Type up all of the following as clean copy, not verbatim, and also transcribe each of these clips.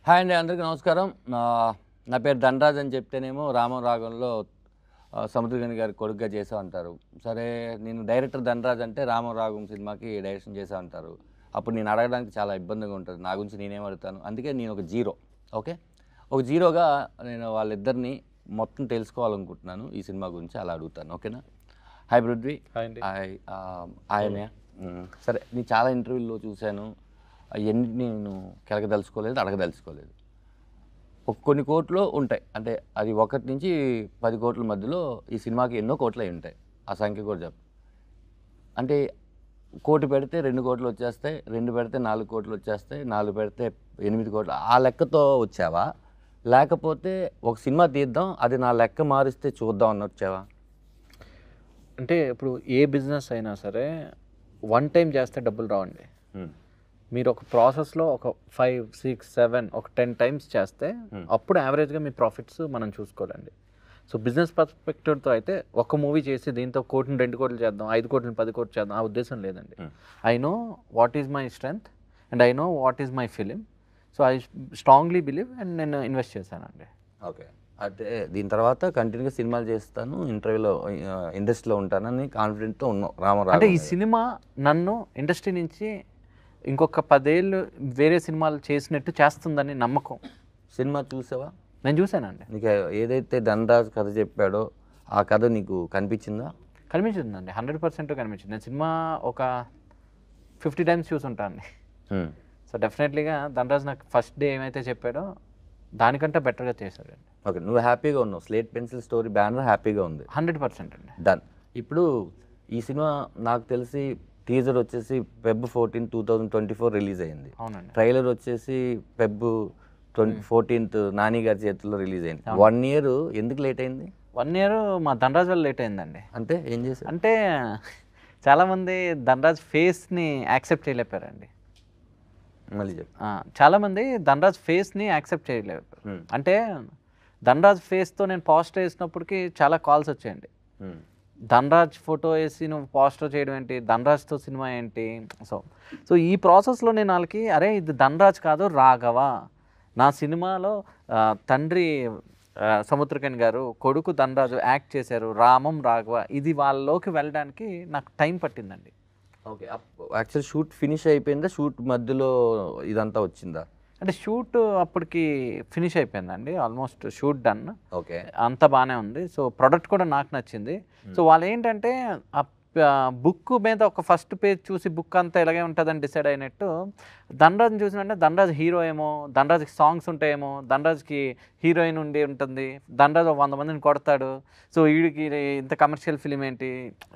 Hi అండి, అందరికీ నమస్కారం. నా పేరు ధనరాజ్ అని చెప్తేనేమో రామం రాగంలో సముద్రగని గారి కొడుకుగా చేసా అంటారు. సరే, నేను డైరెక్టర్ ధనరాజ్ అంటే రామం రాగం సినిమాకి డైరెక్షన్ చేసా అంటారు. అప్పుడు నేను అడగడానికి చాలా ఇబ్బందిగా ఉంటుంది. నా గురించి నేనేం అడుగుతాను? అందుకే నేను ఒక జీరో. ఓకే, ఒక జీరోగా నేను వాళ్ళిద్దరిని మొత్తం తెలుసుకోవాలనుకుంటున్నాను ఈ సినిమా గురించి. అలా అడుగుతాను, ఓకేనా? హాయ్ పృథ్వీ. హాయ్. ఆయనే సరే, నేను చాలా ఇంటర్వ్యూల్లో చూశాను. అవన్నీ నేను కెలకదలుచుకోలేదు, అడగదలుచుకోలేదు. కొన్ని కోట్లు ఉంటాయి, అంటే అది 1 నుంచి 10 కోట్ల మధ్యలో ఈ సినిమాకి ఎన్నో కోట్లు అయి ఉంటాయి. ఆ సంఖ్య కూడా చెప్పు. అంటే 1 కోటి పెడితే 2 కోట్లు వచ్చేస్తాయి, 2 పెడితే 4 కోట్లు వచ్చేస్తాయి, 4 పెడితే 8 కోట్లు. ఆ లెక్కతో వచ్చావా, లేకపోతే ఒక సినిమా తీద్దాం అది నా లెక్క మారిస్తే చూద్దాం అని వచ్చావా? అంటే ఇప్పుడు ఏ బిజినెస్ అయినా సరే వన్ టైం చేస్తే డబ్బులు రావండి. మీరు ఒక ప్రాసెస్లో ఒక 5, 6, 7 ఒక 10 టైమ్స్ చేస్తే అప్పుడు యావరేజ్గా మీ ప్రాఫిట్స్ మనం చూసుకోవాలండి. సో బిజినెస్ పర్స్పెక్టివ్తో అయితే ఒక మూవీ చేసి దీంతో 1 కోటిని 2 కోట్లు చేద్దాం, 5 కోట్లని 10 కోట్లు చేద్దాం, ఆ ఉద్దేశం లేదండి. I know what is my strength and I know what is my film. So I strongly believe and నేను ఇన్వెస్ట్ చేశానండి. ఓకే, అయితే దీని తర్వాత కంటిన్యూగా సినిమాలు చేస్తాను, ఇంటర్వ్యూలో ఇండస్ట్రీలో ఉంటానని కాన్ఫిడెంట్తో ఉన్నావు రామారావు. అంటే ఈ సినిమా నన్ను ఇండస్ట్రీ నుంచి ఇంకొక 10 ఏళ్ళు వేరే సినిమాలు చేసినట్టు చేస్తుందని నమ్మకం. సినిమా చూసావా? నేను చూశానండి. నీకు ఏదైతే ధనరాజ్ కథ చెప్పాడో ఆ కథ నీకు కనిపించిందా? కనిపించిందండి, 100% కనిపించింది. నేను సినిమా ఒక 50 టైమ్స్ చూసుంటాను. సో డెఫినెట్లీగా ధనరాజ్ నాకు ఫస్ట్ డే ఏమైతే చెప్పాడో దానికంటే బెటర్గా చేశాడండి. ఓకే, నువ్వు హ్యాపీగా ఉన్నావు. స్లేట్ పెన్సిల్ స్టోరీ బ్యానర్ హ్యాపీగా ఉంది. 100% అండి. డన్. ఇప్పుడు ఈ సినిమా నాకు తెలిసి టీజర్ వచ్చేసి Feb 14, 2024 రిలీజ్ అయింది. అవునండి. ట్రైలర్ వచ్చేసి Feb 14 నాని గారి చేతుల్లో రిలీజ్ అయింది. 1 year ఎందుకు లేట్ అయింది? 1 year మా ధనరాజ్ వల్ల లేట్ అయిందండి. అంటే ఏం చేశారు? అంటే చాలామంది ధనరాజ్ ఫేస్ని యాక్సెప్ట్ చేయలేపారండి. మళ్ళీ చెప్పు. చాలామంది ధనరాజ్ ఫేస్ని యాక్సెప్ట్ చేయలేపారు. అంటే ధనరాజ్ ఫేస్తో నేను పోస్టర్ వేసినప్పటికీ చాలా కాల్స్ వచ్చాయండి. ధనరాజ్ ఫోటో వేసి నువ్వు పోస్టర్ చేయడం ఏంటి, ధనరాజ్తో సినిమా ఏంటి? సో ఈ ప్రాసెస్లో నేను వాళ్ళకి, అరే ఇది ధనరాజ్ కాదు రాఘవ, నా సినిమాలో తండ్రి సముద్రకని గారు, కొడుకు ధనరాజు యాక్ట్ చేశారు, రామం రాఘవ, ఇది వాళ్ళలోకి వెళ్ళడానికి నాకు టైం పట్టిందండి. ఓకే, యాక్చువల్ షూట్ ఫినిష్ అయిపోయిందా? షూట్ మధ్యలో ఇదంతా వచ్చిందా? అంటే షూట్ అప్పటికి ఫినిష్ అయిపోయిందండి, ఆల్మోస్ట్ షూట్ డన్. ఓకే, అంతా బాగానే ఉంది. సో ప్రొడక్ట్ కూడా నాకు నచ్చింది. సో వాళ్ళు ఏంటంటే బుక్ మీద ఒక ఫస్ట్ పేజ్ చూసి బుక్ అంతా ఇలాగే ఉంటుందని డిసైడ్ అయినట్టు ధనరాజ్ని చూసినంటే ధనరాజ్ హీరో ఏమో, ధనరాజ్కి సాంగ్స్ ఉంటాయేమో, ధనరాజ్కి హీరోయిన్ ఉండి ఉంటుంది, ధనరాజ్ 100 మందిని కొడతాడు, సో వీడికి ఇంత కమర్షియల్ ఫిలిం ఏంటి,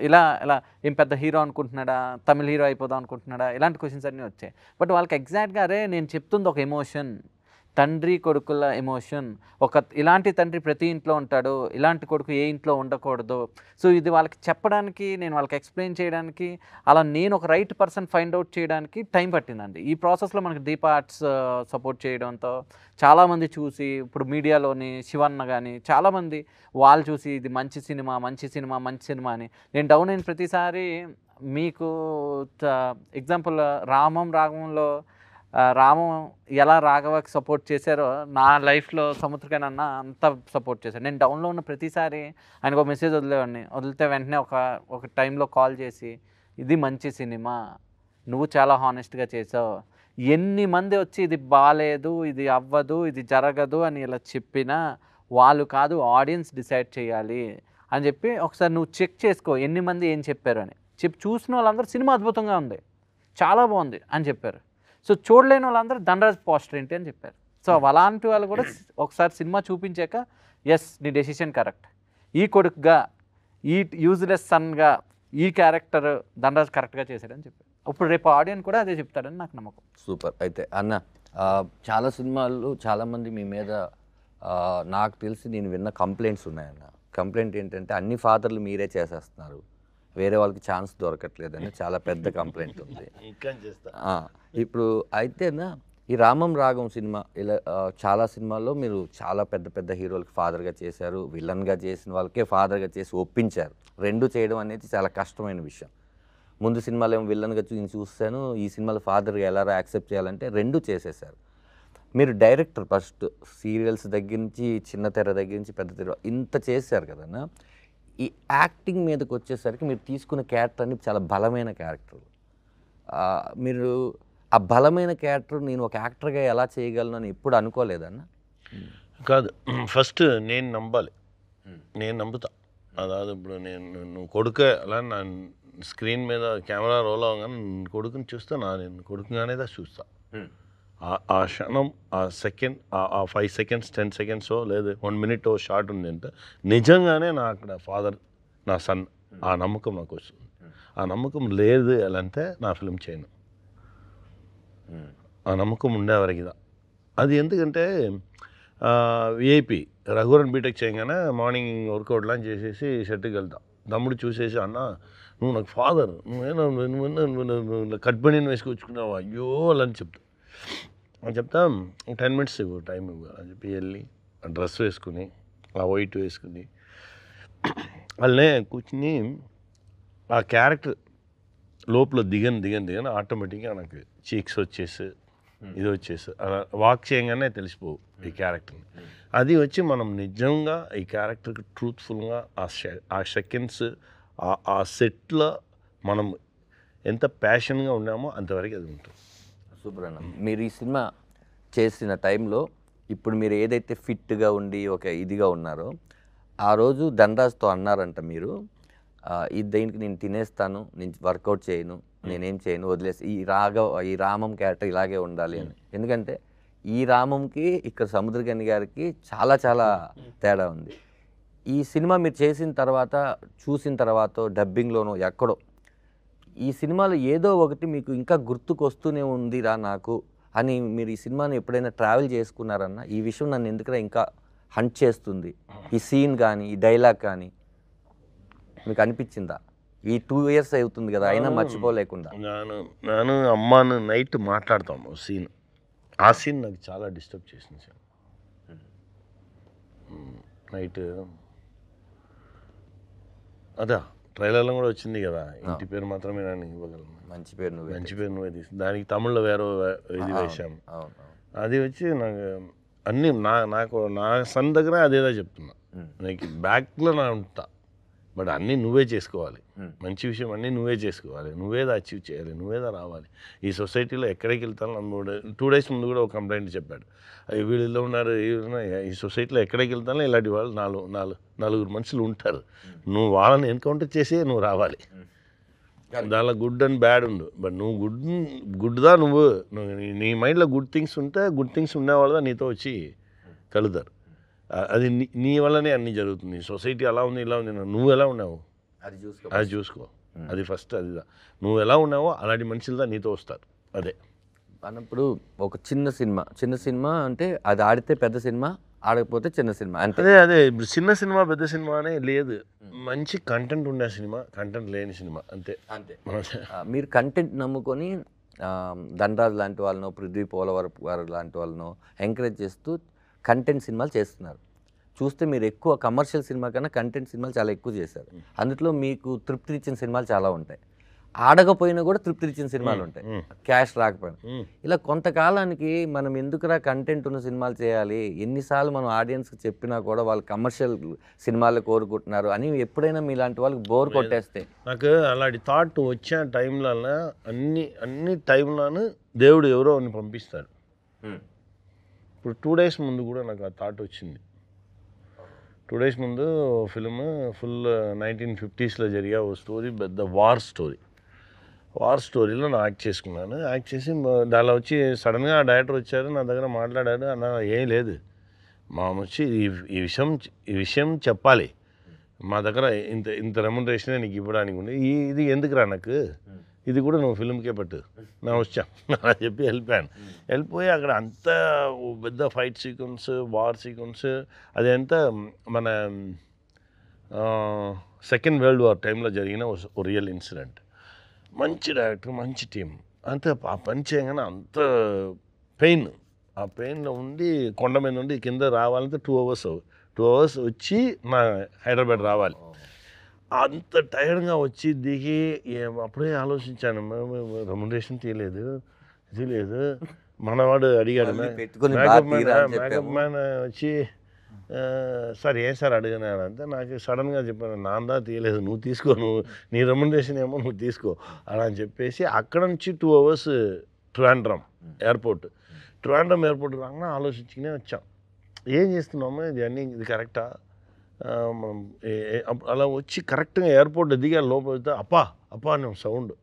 ఇలా ఇలా ఏం పెద్ద హీరో అనుకుంటున్నాడా, తమిళ హీరో అయిపోదాం అనుకుంటున్నాడా, ఇలాంటి క్వశ్చన్స్ అన్నీ వచ్చాయి. బట్ వాళ్ళకి ఎగ్జాక్ట్గా అరే నేను చెప్తుంది ఒక ఎమోషన్, తండ్రి కొడుకుల ఎమోషన్, ఇలాంటి తండ్రి ప్రతి ఇంట్లో ఉంటాడు, ఇలాంటి కొడుకు ఏ ఇంట్లో ఉండకూడదు. సో ఇది వాళ్ళకి చెప్పడానికి, నేను వాళ్ళకి ఎక్స్ప్లెయిన్ చేయడానికి, అలా నేను ఒక రైట్ పర్సన్ ఫైండ్ అవుట్ చేయడానికి టైం పట్టిందండి. ఈ ప్రాసెస్లో మనకి దీప ఆర్ట్స్ సపోర్ట్ చేయడంతో చాలామంది చూసి, ఇప్పుడు మీడియాలోని శివన్న కానీ చాలామంది వాళ్ళు చూసి ఇది మంచి సినిమా మంచి సినిమా మంచి సినిమా అని, నేను డౌన్ అయిన ప్రతిసారి మీకు ఎగ్జాంపుల్ రామం రాగంలో రామం ఎలా రాఘవకి సపోర్ట్ చేశారో నా లైఫ్లో సముద్రకని అన్న అంత సపోర్ట్ చేశారు. నేను డౌన్లో ఉన్న ప్రతిసారి ఆయనకు ఒక మెసేజ్ వదిలేవాడిని, వదిలితే వెంటనే ఒక టైంలో కాల్ చేసి ఇది మంచి సినిమా, నువ్వు చాలా హానెస్ట్గా చేసావు, ఎన్ని మంది వచ్చి ఇది బాగాలేదు, ఇది అవ్వదు, ఇది జరగదు అని ఇలా చెప్పినా వాళ్ళు కాదు ఆడియన్స్ డిసైడ్ చేయాలి అని చెప్పి ఒకసారి నువ్వు చెక్ చేసుకో ఎన్ని మంది ఏం చెప్పారు అని చెప్పి, చూసిన వాళ్ళందరూ సినిమా అద్భుతంగా ఉంది, చాలా బాగుంది అని చెప్పారు. సో చూడలేని వాళ్ళందరూ ధనరాజ్ పోస్టర్ ఏంటి అని చెప్పారు. సో అలాంటి వాళ్ళు కూడా ఒకసారి సినిమా చూపించాక ఎస్ నీ డెసిషన్ కరెక్ట్, ఈ కొడుకుగా, ఈ యూజ్లెస్ సన్గా ఈ క్యారెక్టర్ ధనరాజ్ కరెక్ట్గా చేశాడని చెప్పారు. ఇప్పుడు రేపు ఆడియన్స్ కూడా అదే చెప్తాడని నాకు నమ్మకం. సూపర్. అయితే అన్న, చాలా సినిమాలు చాలామంది మీ మీద నాకు తెలిసి నేను విన్న కంప్లైంట్స్ ఉన్నాయన్న. కంప్లైంట్ ఏంటంటే అన్ని ఫాదర్లు మీరే చేసేస్తున్నారు, వేరే వాళ్ళకి ఛాన్స్ దొరకట్లేదని చాలా పెద్ద కంప్లైంట్ ఉంది. ఇప్పుడు అయితేనా ఈ రామం రాగం సినిమా ఇలా చాలా సినిమాల్లో మీరు చాలా పెద్ద పెద్ద హీరోలకి ఫాదర్గా చేశారు, విలన్గా చేసిన వాళ్ళకే ఫాదర్గా చేసి ఒప్పించారు. 2 చేయడం అనేది చాలా కష్టమైన విషయం. ముందు సినిమాలో ఏమో విలన్గా చూస్తాను, ఈ సినిమాలో ఫాదర్గా ఎలా యాక్సెప్ట్ చేయాలంటే 2 చేసేసారు. మీరు డైరెక్టర్ ఫస్ట్ సీరియల్స్ దగ్గర నుంచి చిన్న తెర దగ్గర నుంచి పెద్ద తెర ఇంత చేశారు కదన్నా. ఈ యాక్టింగ్ మీదకి వచ్చేసరికి మీరు తీసుకున్న క్యారెక్టర్ అన్ని చాలా బలమైన క్యారెక్టర్. మీరు ఆ బలమైన క్యారెక్టర్ నేను ఒక యాక్టర్గా ఎలా చేయగలను అని ఎప్పుడు అనుకోలేదన్న? కాదు, ఫస్ట్ నేను నమ్మాలి, నేను నమ్ముతా. అదాదు ఇప్పుడు నువ్వు కొడుకే అలా నా స్క్రీన్ మీద కెమెరా రోల్ అవ్వగానే కొడుకుని చూస్తా, నేను కొడుకుగానే చూస్తా. ఆ క్షణం, ఆ సెకండ్, ఆ 5 seconds 10 seconds లేదా 1 minute షార్ట్ ఉంది అంటే నిజంగానే నా అక్కడ ఫాదర్ నా సన్, ఆ నమ్మకం నాకు వస్తుంది. ఆ నమ్మకం లేదు ఎలా అంటే నా ఫిల్మ్ చేయను. ఆ నమ్మకం ఉండేవరకిదా అది. ఎందుకంటే విఐపి రఘువరన్ బీటెక్ చేయగానే మార్నింగ్ వర్కౌట్ లాంచ్ చేసేసి షెట్కి వెళ్తా. తమ్ముడు చూసేసి, అన్న నువ్వు నాకు ఫాదర్, నువ్వేనా కట్ బనీని వేసుకొచ్చుకున్నావు, అయ్యో అలా అని చెప్తా. అని చెప్తా 10 minutes ఇవ్వు, టైం ఇవ్వు అని చెప్పి వెళ్ళి ఆ డ్రెస్ వేసుకుని, ఆ వైట్ వేసుకుని వాళ్ళనే కూర్చుని ఆ క్యారెక్టర్ లోపల దిగని ఆటోమేటిక్గా నాకు చీక్స్ వచ్చేసి ఇది వచ్చేసి అలా వాక్ చేయగానే తెలిసిపోవు ఈ క్యారెక్టర్ని. అది వచ్చి మనం నిజంగా ఈ క్యారెక్టర్కి ట్రూత్ఫుల్గా ఆ సెకండ్స్ ఆ సెట్లో మనం ఎంత ప్యాషన్గా ఉన్నామో అంతవరకు అది ఉంటుంది. సూపర్ అన్న. మీరు ఈ సినిమా చేసిన టైంలో ఇప్పుడు మీరు ఏదైతే ఫిట్గా ఉండి ఒక ఇదిగా ఉన్నారో ఆ రోజు ధనరాజ్తో అన్నారంట మీరు, దీనికి నేను తినేస్తాను, నేను వర్కౌట్ చేయను, నేనేం చేయను, వదిలేసి ఈ రామం క్యారెక్టర్ ఇలాగే ఉండాలి అని. ఎందుకంటే ఈ రామంకి ఇక్కడ సముద్రగని గారికి చాలా చాలా తేడా ఉంది. ఈ సినిమా మీరు చేసిన తర్వాత చూసిన తర్వాత డబ్బింగ్లోనో ఎక్కడో ఈ సినిమాలో ఏదో ఒకటి మీకు ఇంకా గుర్తుకు వస్తూనే ఉందిరా నాకు అని మీరు ఈ సినిమాని ఎప్పుడైనా ట్రావెల్ చేసుకున్నారన్న? ఈ విషయం నన్ను ఎందుకైనా ఇంకా హంట్ చేస్తుంది, ఈ సీన్ కానీ ఈ డైలాగ్ కానీ మీకు అనిపించిందా? ఈ 2 years అవుతుంది కదా అయినా మర్చిపోలేకుండా. నేను అమ్మాను నైట్ మాట్లాడతాము సీన్, ఆ సీన్ నాకు చాలా డిస్టర్బ్ చేసింది సార్. నైట్ అదా ట్రైలర్లో కూడా వచ్చింది కదా, ఇంటి పేరు మాత్రమే నేను ఇవ్వగలను, మంచి పేరు నువ్వే తీసి దానికి తమిళ్లో వేరే ఇది వేసాము. అది వచ్చి నాకు అన్నీ నాకు నా సన్ దగ్గర అదేదో చెప్తున్నా, నీకు బ్యాక్లో నా ఉంటా, బట్ అన్నీ నువ్వే చేసుకోవాలి, మంచి విషయం అన్నీ నువ్వే చేసుకోవాలి, నువ్వేదా అచీవ్ చేయాలి, నువ్వేదా రావాలి. ఈ సొసైటీలో ఎక్కడికి వెళ్తాను నన్ను 2 days ముందు కూడా ఒక కంప్లైంట్ చెప్పాడు, వీళ్ళు ఉన్నారు ఈ సొసైటీలో ఎక్కడికి వెళ్తానో ఇలాంటి వాళ్ళు 4 మనుషులు ఉంటారు, నువ్వు వాళ్ళని ఎన్కౌంటర్ చేసి నువ్వు రావాలి. దానిలో గుడ్ అండ్ బ్యాడ్ ఉండు, బట్ నువ్వు గుడ్దా నువ్వు నీ మైండ్లో గుడ్ థింగ్స్ ఉంటే గుడ్ థింగ్స్ ఉండేవాళ్ళదా నీతో వచ్చి కలుతారు. అది నీ వల్లనే అన్నీ జరుగుతుంది. సొసైటీ అలా ఉంది ఇలా ఉంది, నువ్వు ఎలా ఉన్నావు అది చూసుకో, అది ఫస్ట్. అది నువ్వు ఎలా ఉన్నావో అలాంటి మనుషులదా నీతో వస్తారు. అదే అన్నప్పుడు ఒక చిన్న సినిమా అంటే అది ఆడితే పెద్ద సినిమా, ఆడకపోతే చిన్న సినిమా అంటే అదే ఇప్పుడు చిన్న సినిమా పెద్ద సినిమా అనే లేదు, మంచి కంటెంట్ ఉండే సినిమా, కంటెంట్ లేని సినిమా అంతే. మీరు కంటెంట్ నమ్ముకొని ధనరాజ్ లాంటి వాళ్ళను, పృథ్వీ పోలవరపు గారు లాంటి వాళ్ళను ఎంకరేజ్ చేస్తూ కంటెంట్ సినిమాలు చేస్తున్నారు. చూస్తే మీరు ఎక్కువ కమర్షియల్ సినిమా కన్నా కంటెంట్ సినిమాలు చాలా ఎక్కువ చేశారు. అందులో మీకు తృప్తినిచ్చిన సినిమాలు చాలా ఉంటాయి, ఆడకపోయినా కూడా తృప్తినిచ్చిన సినిమాలు ఉంటాయి, క్యాష్ రాకపోయినా. ఇలా కొంతకాలానికి మనం ఎందుకురా కంటెంట్ ఉన్న సినిమాలు చేయాలి, ఎన్నిసార్లు మనం ఆడియన్స్కి చెప్పినా కూడా వాళ్ళు కమర్షియల్ సినిమాలు కోరుకుంటున్నారు అని ఎప్పుడైనా మీలాంటి వాళ్ళకి బోర్ కొట్టేస్తే? నాకు అలాంటి థాట్ వచ్చే టైంలో అన్ని టైంలోనూ దేవుడు ఎవరో అని పంపిస్తాడు. ఇప్పుడు 2 days ముందు కూడా నాకు ఆ థాట్ వచ్చింది. 2 days ముందు ఫిల్మ్ ఫుల్ 1950s జరిగే ఓ స్టోరీ, పెద్ద వార్ స్టోరీలో నేను యాక్ట్ చేసుకున్నాను. యాక్ట్ చేసి దానిలో వచ్చి సడన్గా ఆ డైరెక్టర్ వచ్చారు, నా దగ్గర మాట్లాడాడు, అన్న ఏం లేదు మా వచ్చి ఈ విషయం చెప్పాలి, మా దగ్గర ఇంత రెమ్యునరేషనే నీకు ఇవ్వడానికి ఉంది, ఇది ఎందుకురా నాకు, ఇది కూడా నువ్వు ఫిల్మ్కే పెట్టు, నా వచ్చా అలా చెప్పి వెళ్ళిపోయి అక్కడ అంతా పెద్ద ఫైట్ సీక్వెన్స్, వార్ సీక్వెన్స్, అదంతా మన సెకండ్ వరల్డ్ వార్ టైంలో జరిగిన ఓ రియల్ ఇన్సిడెంట్. మంచి డైరెక్టర్, మంచి టీం, అంతే. ఆ పని చేయగానే అంత పెయిన్, ఆ పెయిన్లో ఉండి కొండ మీద నుండి కింద రావాలంటే 2 hours వచ్చి నా హైదరాబాద్ రావాలి. అంత టైర్డ్గా వచ్చి దిగి అప్పుడే ఆలోచించాను, రెమ్యునరేషన్ తీయలేదు, తెలియదు. మనవాడు అడిగాడు, మళ్ళీ పెట్టుకొని మేకప్ బాగా తీరా అని మేకప్ చెప్పాము. మ్యాన్ వచ్చి సార్ ఏం సార్ అడిగాను అంటే నాకు సడన్గా చెప్పాను, నాందా తీయలేదు, నువ్వు తీసుకో, నువ్వు నీ రెమ్యునరేషన్ ఏమో నువ్వు తీసుకో అలా అని చెప్పేసి అక్కడ నుంచి 2 hours ట్రివాండ్రం ఎయిర్పోర్ట్ రాగానే ఆలోచించుకునే వచ్చాం, ఏం చేస్తున్నాము ఇది అన్నీ, ఇది కరెక్టా, మనం అలా వచ్చి కరెక్ట్గా ఎయిర్పోర్ట్ దిగా లోపల వెళ్తే అప్పా అని సౌండ్.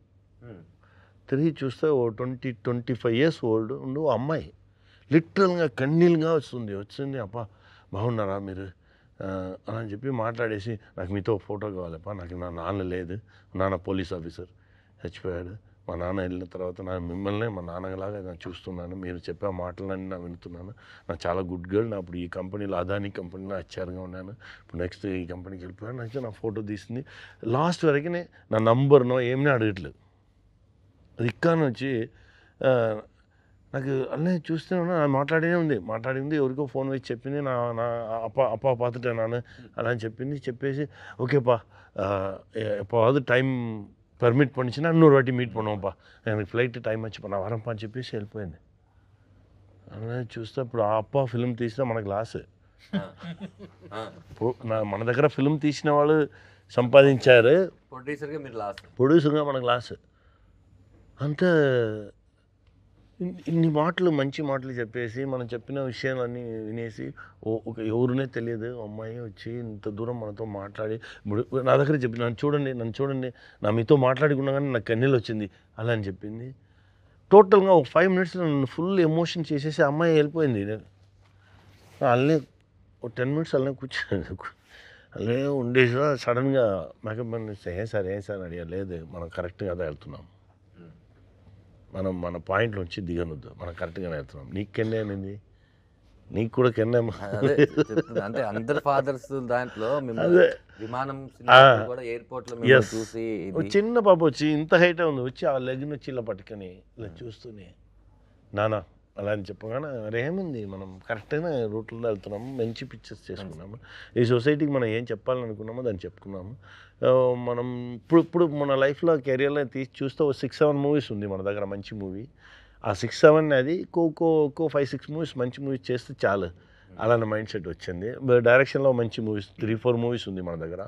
తిరిగి చూస్తే ఓ 20-25 years ఓల్డ్ ఉండు అమ్మాయి లిటరల్గా కన్నీళ్ళుగా వచ్చింది. అప్పా బాగున్నారా మీరు అలా అని చెప్పి మాట్లాడేసి, నాకు మీతో ఫోటో కావాలప్పా, నాకు నా నాన్న లేదు, నాన్న పోలీస్ ఆఫీసర్ చచ్చిపోయాడు, మా నాన్న వెళ్ళిన తర్వాత నా మిమ్మల్ని మా నాన్నలాగా నేను చూస్తున్నాను, మీరు చెప్పే మాటలన్నీ నా వింటున్నాను, నాకు చాలా గుడ్ గర్ల్, నా ఇప్పుడు ఈ కంపెనీలో అదానీ కంపెనీలో హెచ్ఆర్గా ఉన్నాను, ఇప్పుడు నెక్స్ట్ ఈ కంపెనీకి వెళ్ళిపోయాను, నెక్స్ట్ నా ఫోటో తీసింది. లాస్ట్ వరకు నా నంబర్నో ఏమీ అడగట్లేదు. అది ఇక్కడ నుంచి నాకు అన్నీ చూస్తూ ఉన్నా, మాట్లాడింది ఎవరికో ఫోన్ వేసి చెప్పింది, నా అప్పా పాతుటే నాన్న అలా అని చెప్పేసి ఓకేపా எப்போவாவது டைம் పర్మిట్ பண்ணிச்சுன்னா இன்னொரு வாட்டி மீட் பண்ணுவோம்ப்பா, எனக்கு ఫ్లైట్ టైం వచ్చి నా వరంపా అని చెప్పేసి వెళ్ళిపోయింది. అలా చూస్తే ఇప్పుడు ఆ అప్ప ఫిలిం తీసినా మనకు లాస్. మన దగ్గర ఫిలిం తీసిన వాళ్ళు సంపాదించారు, ప్రొడ్యూసర్గా మనకు లాస్. అంతే ఇన్ని మాటలు మంచి మాటలు చెప్పేసి మనం చెప్పిన విషయాలన్నీ వినేసి ఎవరునే తెలియదు అమ్మాయి వచ్చి ఇంత దూరం మనతో మాట్లాడి నా దగ్గర చెప్పి నన్ను చూడండి నా మీతో మాట్లాడుకున్నా కానీ నాకు కన్నీళ్ళు వచ్చింది అలా అని చెప్పింది. టోటల్గా ఒక 5 minutes నన్ను ఫుల్ ఎమోషన్ చేసేసి అమ్మాయి వెళ్ళిపోయింది. అలానే ఒక 10 minutes అలానే కూర్చోండి, అలానే ఉండేసి సడన్గా మేకప్ మ్యాన్ ఏం సార్ అడిగా, లేదు మనం కరెక్ట్గా అదే వెళ్తున్నాం, మన పాయింట్ నుంచి దిగనొద్దు, మనం కరెక్ట్గానే వెళ్తున్నాం. నీకు కెన్నే అనింది, నీకు కూడా కెన్నే అంటే అందరు ఫాదర్స్ దాంట్లో విమానం ఎయిర్పోర్ట్ లో చూసి చిన్న పాప వచ్చి ఇంత హైట్ ఉంది, వచ్చి ఆ లెగ్ నుంచి ఇలా పట్టుకొని ఇలా చూస్తూనే నానా అలా అని చెప్పగానే అరే ఏముంది మనం కరెక్ట్గా రూట్లో వెళ్తున్నాము, మంచి పిక్చర్స్ చేసుకున్నాము, ఈ సొసైటీకి మనం ఏం చెప్పాలనుకున్నామో దాన్ని చెప్పుకున్నాము. మనం ఇప్పుడు మన లైఫ్లో కెరియర్లో తీసి చూస్తే 6-7 movies ఉంది మన దగ్గర, మంచి మూవీ. ఆ 6-7 అది ఒక్కో 5-6 movies మంచి మూవీస్ చేస్తే చాలు అలానే మైండ్ సెట్ వచ్చింది. డైరెక్షన్లో మంచి మూవీస్ 3-4 movies ఉంది మన దగ్గర.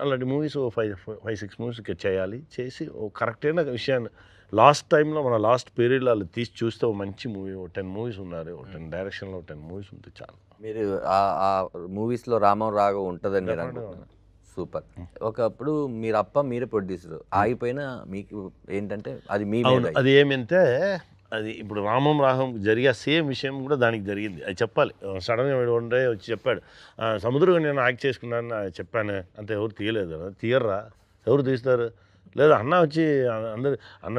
అలాంటి మూవీస్ 5-6 movies చేయాలి, చేసి కరెక్ట్ అయిన విషయాన్ని లాస్ట్ టైంలో మన లాస్ట్ పీరియడ్లో వాళ్ళు తీసి చూస్తే మంచి మూవీ 10 movies ఉన్నారు, 10 డైరెక్షన్లో 10 movies ఉంటే చాలు. మీరు ఆ మూవీస్లో రామం రాఘవ్ ఉంటుందని మీరు అనుకుంటున్నారు. సూపర్. ఒకప్పుడు మీరే ప్రొడ్యూసర్ ఆగిపోయినా మీకు ఏంటంటే అది మీ అది ఏమంటే అది ఇప్పుడు రామం రాఘవం జరిగే సేమ్ విషయం కూడా దానికి జరిగింది, అది చెప్పాలి. సడన్గా వన్ డే వచ్చి చెప్పాడు, సముద్రంగా నేను యాక్ట్ చేసుకున్నాను చెప్పాను అంతే, ఎవరు తీయలేదు, తీయర్రా ఎవరు తీస్తారు, లేదా అన్న వచ్చి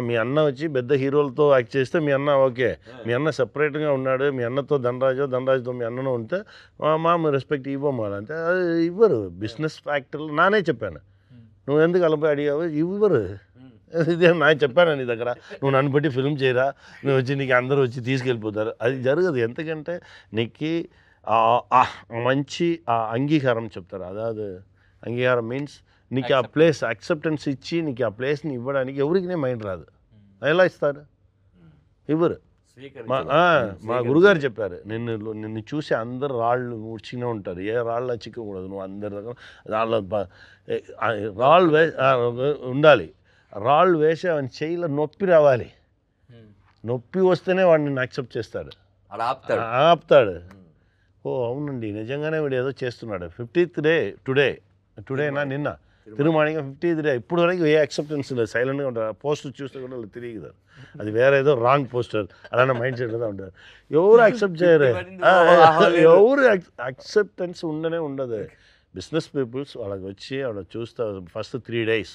మీ అన్న వచ్చి పెద్ద హీరోలతో యాక్ట్ చేస్తే మీ అన్న ఓకే, మీ అన్న సపరేట్గా ఉన్నాడు, మీ అన్నతో ధనరాజుతో మీ అన్నను ఉంటే మా రెస్పెక్ట్ ఇవ్వము అంటే అది ఇవ్వరు. బిజినెస్ ఫ్యాక్టర్లు నానే చెప్పాను, నువ్వు ఎందుకు అలపై అడిగావు, ఇవ్వరు. ఇదే నేను చెప్పాను నీ దగ్గర, నువ్వు నన్ను బట్టి ఫిల్మ్ చేయరా, నువ్వు వచ్చి నీకు అందరూ వచ్చి తీసుకెళ్ళిపోతారు, అది జరగదు. ఎందుకంటే నీకు మంచి అంగీకారం చెప్తారు, అదాదు అంగీకారం మీన్స్ నీకు ఆ ప్లేస్ యాక్సెప్టెన్స్ ఇచ్చి నీకు ఆ ప్లేస్ని ఇవ్వడానికి ఎవరికి మైండ్ రాదు, ఎలా ఇస్తారు, ఇవ్వరు. మా గురుగారు చెప్పారు, నిన్ను చూసి అందరు రాళ్ళు చిన్న ఉంటారు, ఏ రాళ్ళ చిక్కకూడదు, నువ్వు అందరి దగ్గర రాళ్ళు ఉండాలి, రాళ్ళు వేసి అవన్నీ చేయిలో నొప్పి రావాలి, నొప్పి వస్తేనే వాడిని యాక్సెప్ట్ చేస్తాడు, ఆపుతాడు. ఓ అవునండి నిజంగానే వీడు ఏదో చేస్తున్నాడు. 50th day టుడేనా నిన్న తిరుమాణిగా 50th day ఇప్పుడు వరకు ఏ యాక్సెప్టెన్స్ లేదు, సైలెంట్గా ఉంటారు. పోస్టర్ చూస్తే కూడా వాళ్ళు తిరిగిదారు, అది వేరే ఏదో రాంగ్ పోస్టర్ అలానే మైండ్ సెట్గా ఉంటారు. ఎవరు యాక్సెప్ట్ చేయరు, ఎవరు యాక్సెప్టెన్స్ ఉండదు. బిజినెస్ పీపుల్స్ వాళ్ళకి వచ్చి వాళ్ళకి చూస్తారు first 3 days,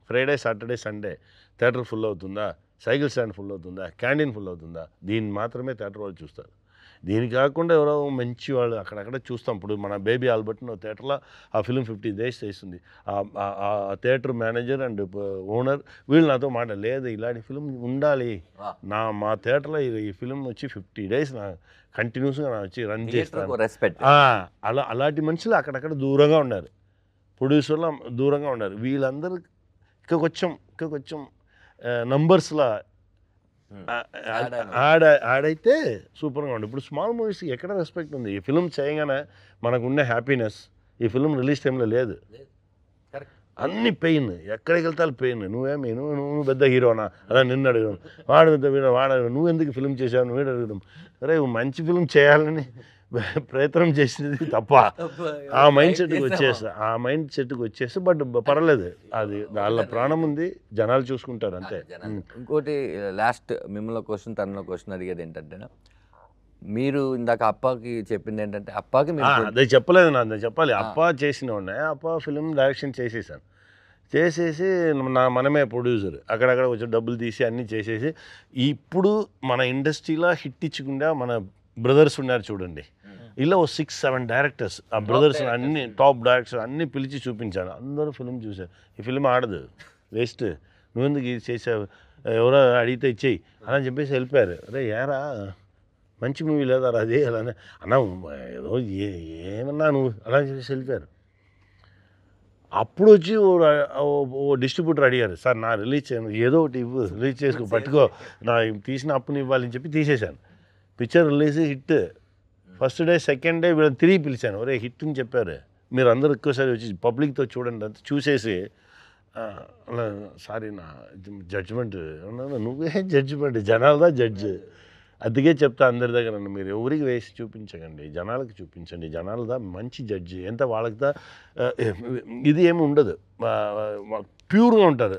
Friday Saturday Sunday theatre full అవుతుందా, సైకిల్ స్టాండ్ ఫుల్ అవుతుందా, క్యాంటీన్ ఫుల్ అవుతుందా, దీన్ని మాత్రమే థియేటర్ వాళ్ళు చూస్తారు. దీని కాకుండా ఎవరో మంచి వాళ్ళు అక్కడక్కడ చూస్తాం. ఇప్పుడు మన బేబీ ఆల్బర్ట్ థియేటర్లో ఆ ఫిలిం 50 days చేస్తుంది, ఆ థియేటర్ మేనేజర్ అండ్ ఓనర్ వీళ్ళు నాతో లేదు ఇలాంటి ఫిలిం ఉండాలి, మా థియేటర్లో ఈ ఫిలిం వచ్చి 50 days నా కంటిన్యూస్గా వచ్చి రన్ చేస్తాను. అలాంటి మనుషులు అక్కడక్కడ దూరంగా ఉన్నారు, ప్రొడ్యూసర్లు దూరంగా ఉన్నారు. వీళ్ళందరూ ఇంకా కొంచెం నంబర్స్లో ఆడైతే సూపర్గా ఉండు. ఇప్పుడు స్మాల్ మూవీస్కి ఎక్కడ రెస్పెక్ట్ ఉంది? ఈ ఫిల్మ్ చేయగానే మనకున్న హ్యాపీనెస్ ఈ ఫిల్మ్ రిలీజ్ టైంలో లేదు. అన్ని పెయిన్, ఎక్కడికి వెళ్తాను పెయిన్. నువ్వు పెద్ద హీరోనా? అలా నిన్ను అడగడం, వాడు పెద్ద హీరో, నువ్వు ఎందుకు ఫిల్మ్ చేసావు, నువ్వు అడగడం. అరే మంచి ఫిల్మ్ చేయాలని ప్రయత్నం చేసినది తప్ప ఆ మైండ్ సెట్కి వచ్చేస్తా. బట్ పర్లేదు, అది దానిలో ప్రాణం ఉంది, జనాలు చూసుకుంటారు అంతే. ఇంకోటి లాస్ట్ మిమ్మల్ని క్వశ్చన్ తనలో క్వశ్చన్ అడిగేది ఏంటంటే, మీరు ఇందాక అప్పాకి చెప్పింది ఏంటంటే, అప్పాకి అదే చెప్పలేదు, నా చెప్పాలి. అప్పా చేసిన ఉన్నాయి, అప్పా ఫిల్మ్ డైరెక్షన్ చేసేసాను. చేసేసి మనమే ప్రొడ్యూసర్, అక్కడక్కడ వచ్చి డబ్బులు తీసి అన్నీ చేసేసి, ఇప్పుడు మన ఇండస్ట్రీలో హిట్ ఇచ్చకుండా మన బ్రదర్స్ ఉన్నారు చూడండి, ఇలా 6-7 డైరెక్టర్స్, ఆ బ్రదర్స్ అన్ని టాప్ డైరెక్టర్స్ అన్నీ పిలిచి చూపించాను. అందరూ ఫిల్మ్ చూశారు. ఈ ఫిల్మ్ ఆడదు, వేస్ట్, నువ్వెందుకు ఇది చేసావు, ఎవరో అడిగితే ఇచ్చేయి అని చెప్పేసి వెళ్ళిపోయారు. అరే ఏరా మంచి మూవీ లేదా అది అలానే అన్నా, ఏదో ఏమన్నా నువ్వు అలా చెప్పేసి వెళ్ళిపోయారు. అప్పుడు వచ్చి ఓ డిస్ట్రిబ్యూటర్ అడిగారు, సార్ నా రిలీజ్ చేయను, ఏదో ఒకటి ఇవ్వు, రిలీజ్ చేసుకో, పట్టుకో, నా తీసిన అప్పుని ఇవ్వాలని చెప్పి తీసేశాను. Picture release hit. First day second day వీళ్ళని తిరిగి పిలిచాను, ఒరే హిట్ అని చెప్పారు, మీరు అందరూ ఎక్కువసారి వచ్చి పబ్లిక్తో చూడండి అంత చూసేసి, అలా సారీ నా జడ్జిమెంట్. నువ్వే జడ్జిమెంట్, జనాలదా జడ్జ్. అందుకే చెప్తా అందరి దగ్గర, మీరు ఎవరికి వేసి చూపించకండి, జనాలకు చూపించండి, జనాలదా మంచి జడ్జి. ఎంత వాళ్ళకిదా ఇది ఏమి ఉండదు, ప్యూర్గా ఉంటారు.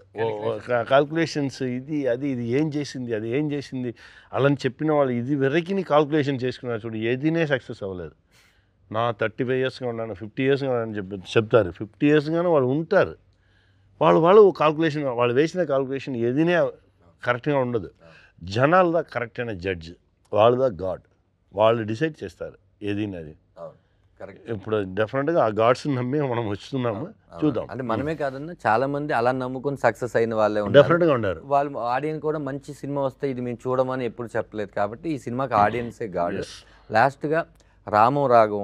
కాల్కులేషన్స్ ఇది అది ఇది ఏం చేసింది అది ఏం చేసింది అలా చెప్పిన వాళ్ళు ఇది వెరకిని కాల్కులేషన్ చేసుకున్నారు చూడు, ఏదీనే సక్సెస్ అవ్వలేదు. నా 35 ఇయర్స్గా ఉన్నాను, 50 ఇయర్స్గా ఉన్నాను చెప్తారు. 50 ఇయర్స్గానే వాళ్ళు ఉంటారు. వాళ్ళు కాల్కులేషన్, వాళ్ళు వేసిన కాల్కులేషన్ ఏదీనే కరెక్ట్గా ఉండదు. జనాలదా కరెక్ట్ అయిన జడ్జ్, వాళ్ళదా గాడ్, వాళ్ళు డిసైడ్ చేస్తారు ఏదైనా అది. ఇప్పుడు డెఫినెట్గా ఆ గాడ్స్ నమ్మి మనం వస్తున్నాము, చూద్దాం. అంటే మనమే కాదన్నా చాలా మంది అలా నమ్ముకొని సక్సెస్ అయిన వాళ్ళే డెఫినెట్గా ఉన్నారు. వాళ్ళు ఆడియన్స్ కూడా మంచి సినిమా వస్తే ఇది మేము చూడమని ఎప్పుడు చెప్పలేదు, కాబట్టి ఈ సినిమాకి ఆడియన్సే గాడ్. లాస్ట్గా రామం రాగం,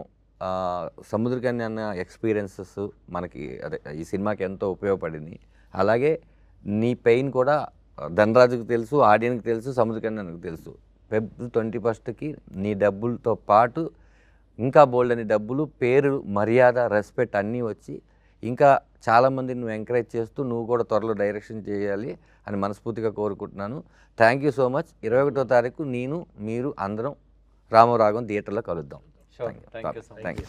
సముద్రకన్య అన్న ఎక్స్పీరియన్సెస్ మనకి అదే ఈ సినిమాకి ఎంతో ఉపయోగపడింది. అలాగే నీ పెయిన్ కూడా ధనరాజుకి తెలుసు, ఆడియన్కి తెలుసు, సముద్రకన్యకు తెలుసు. February 21st నీ డబ్బులతో పాటు ఇంకా బోల్డ్ అని డబ్బులు, పేరు, మర్యాద, రెస్పెక్ట్ అన్నీ వచ్చి ఇంకా చాలామంది నువ్వు ఎంకరేజ్ చేస్తూ నువ్వు కూడా త్వరలో డైరెక్షన్ చేయాలి అని మనస్ఫూర్తిగా కోరుకుంటున్నాను. Thank you so much. 21వ తారీఖు మీరు అందరం రామరాగం థియేటర్లో కలుద్దాం. Thank you.